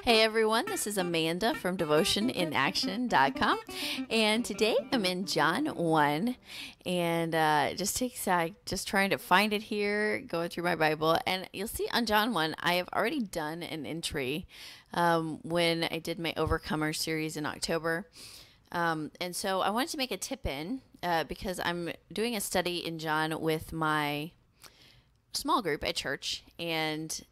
Hey everyone, this is Amanda from devotioninaction.com, and today I'm in John 1, and just trying to find it here, going through my Bible, and you'll see on John 1, I have already done an entry when I did my Overcomer series in October, and so I wanted to make a tip-in because I'm doing a study in John with my small group at church, and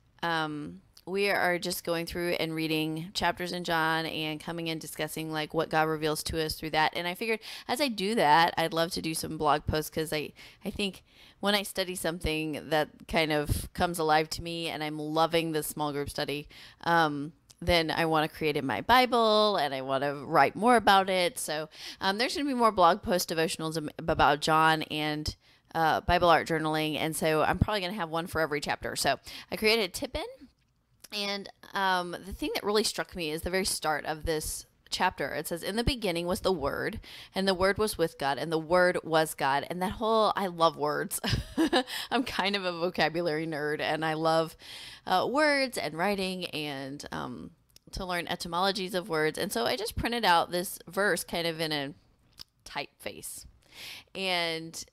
we are just going through and reading chapters in John and coming and discussing like what God reveals to us through that. And I figured as I do that, I'd love to do some blog posts because I think when I study something that kind of comes alive to me and I'm loving this small group study, then I want to create in my Bible and I want to write more about it. So there's going to be more blog post devotionals about John and Bible art journaling. And so I'm probably going to have one for every chapter. So I created a tip-in. And the thing that really struck me is the very start of this chapter. It says, in the beginning was the Word, and the Word was with God, and the Word was God. And that whole, I love words. I'm kind of a vocabulary nerd, and I love words and writing and to learn etymologies of words. And so I just printed out this verse kind of in a typeface and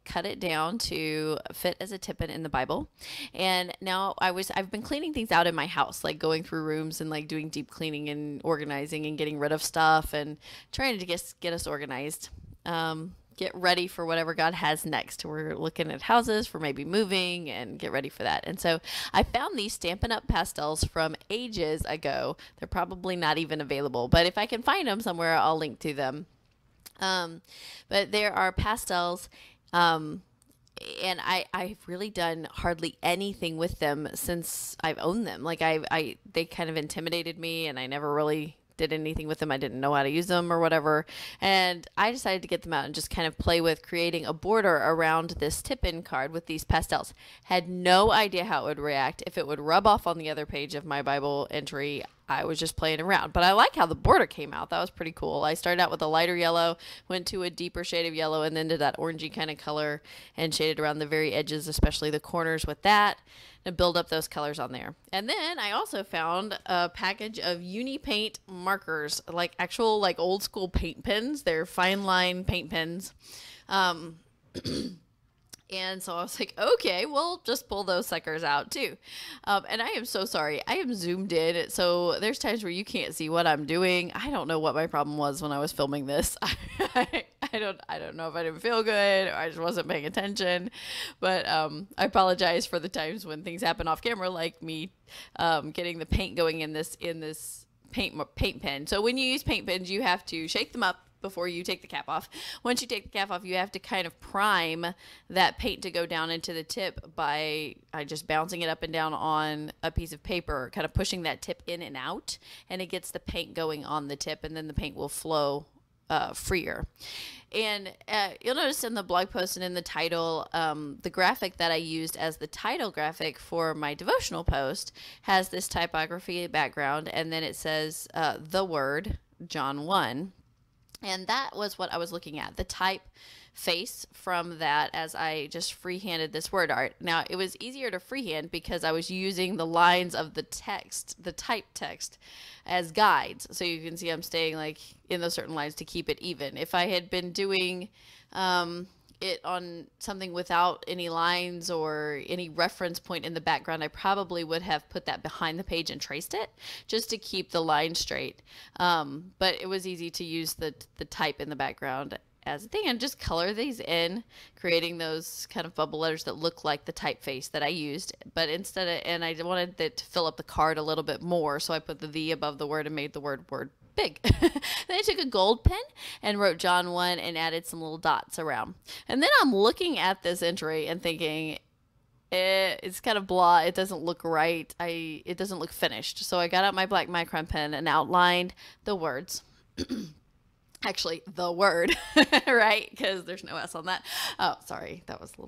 cut it down to fit as a tip-in in the Bible. And now I've been cleaning things out in my house, like going through rooms and like doing deep cleaning and organizing and getting rid of stuff and trying to get us organized. Get ready for whatever God has next. We're looking at houses for maybe moving and get ready for that. And so I found these Stampin' Up Pastels from ages ago. They're probably not even available, but if I can find them somewhere, I'll link to them. But there are pastels, and I've really done hardly anything with them since I've owned them. Like they kind of intimidated me and I never really did anything with them. I didn't know how to use them or whatever. And I decided to get them out and just kind of play with creating a border around this tip-in card with these pastels. Had no idea how it would react, if it would rub off on the other page of my Bible entry. I was just playing around, but I like how the border came out. That was pretty cool. I started out with a lighter yellow, went to a deeper shade of yellow, and then to that orangey kind of color and shaded around the very edges, especially the corners with that, and build up those colors on there. And then I also found a package of Uni Paint markers, like actual like old school paint pens. They're fine line paint pens. And so I was like, okay, we'll just pull those suckers out too. And I am so sorry. I am zoomed in. So there's times where you can't see what I'm doing. I don't know what my problem was when I was filming this. I don't know if I didn't feel good or I just wasn't paying attention. But I apologize for the times when things happen off camera, like me getting the paint going in this paint pen. So when you use paint pens, you have to shake them up before you take the cap off. Once you take the cap off, you have to kind of prime that paint to go down into the tip by just bouncing it up and down on a piece of paper, kind of pushing that tip in and out, and it gets the paint going on the tip, and then the paint will flow freer. And you'll notice in the blog post and in the title, the graphic that I used as the title graphic for my devotional post has this typography background, and then it says the word, John 1. And that was what I was looking at, the typeface from that as I just freehanded this word art. Now, it was easier to freehand because I was using the lines of the text, the type text, as guides. So you can see I'm staying like in those certain lines to keep it even. If I had been doing it on something without any lines or any reference point in the background, I probably would have put that behind the page and traced it just to keep the line straight. But it was easy to use the type in the background as a thing and just color these in, creating those kind of bubble letters that look like the typeface that I used. But and I wanted it to fill up the card a little bit more, so I put the above the word and made the word big. Then I took a gold pen and wrote John 1 and added some little dots around. And then I'm looking at this entry and thinking, it's kind of blah. It doesn't look right. It doesn't look finished. So I got out my black micron pen and outlined the words. Actually, the word, right? Because there's no S on that. Oh, sorry. That was a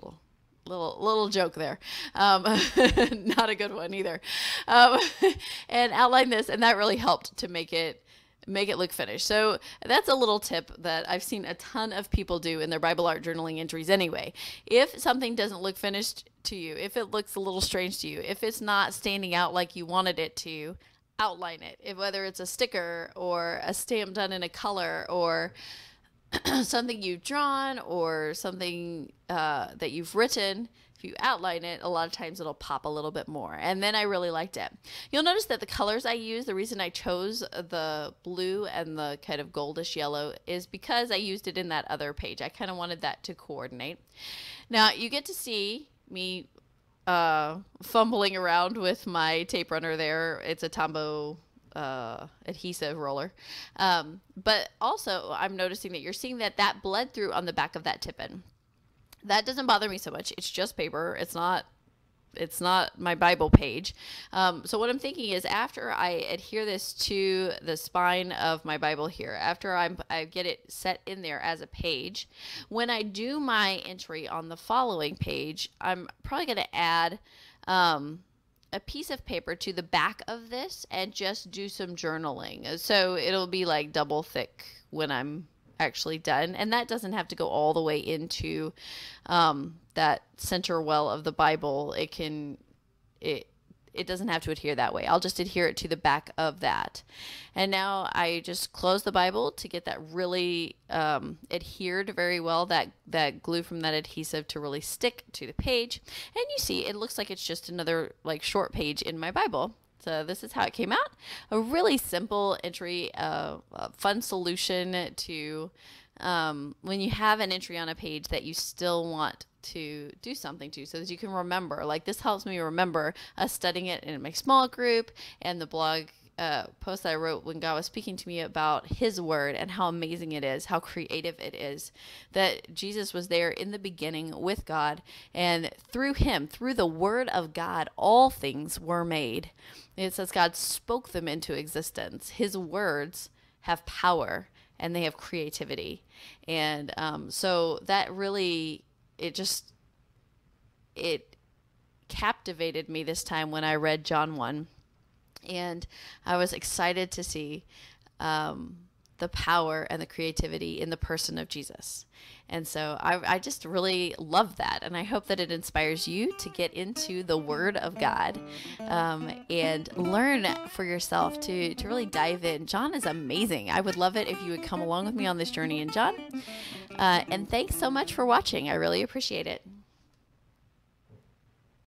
little joke there. Not a good one either. And outline this, and that really helped to make it look finished. So that's a little tip that I've seen a ton of people do in their Bible art journaling entries anyway. If something doesn't look finished to you, if it looks a little strange to you, if it's not standing out like you wanted it to, outline it, whether it's a sticker or a stamp done in a color or something you've drawn or something that you've written. If you outline it, a lot of times it'll pop a little bit more. And then I really liked it. You'll notice that the colors I use, the reason I chose the blue and the kind of goldish yellow is because I used it in that other page. I kind of wanted that to coordinate. Now you get to see me fumbling around with my tape runner there. It's a Tombow adhesive roller. But also I'm noticing that you're seeing that bled through on the back of that tip-in. That doesn't bother me so much. It's just paper. It's not my Bible page. So what I'm thinking is after I adhere this to the spine of my Bible here, after I get it set in there as a page, when I do my entry on the following page, I'm probably going to add a piece of paper to the back of this and just do some journaling. So it'll be like double thick when I'm actually done, and that doesn't have to go all the way into that center well of the Bible. It doesn't have to adhere that way. I'll just adhere it to the back of that. And now I just close the Bible to get that really adhered very well, that glue from that adhesive to really stick to the page. And you see it looks like it's just another like short page in my Bible. So this is how it came out. A really simple entry, a fun solution to when you have an entry on a page that you still want to do something to, so that you can remember. Like this helps me remember us studying it in my small group and the blog post that I wrote when God was speaking to me about his word and how amazing it is, how creative it is, that Jesus was there in the beginning with God, and through him, through the word of God, all things were made. It says God spoke them into existence. His words have power and they have creativity. And so that really, it captivated me this time when I read John 1. And I was excited to see the power and the creativity in the person of Jesus. And so I just really love that. And I hope that it inspires you to get into the Word of God and learn for yourself to really dive in. John is amazing. I would love it if you would come along with me on this journey in John. And thanks so much for watching. I really appreciate it.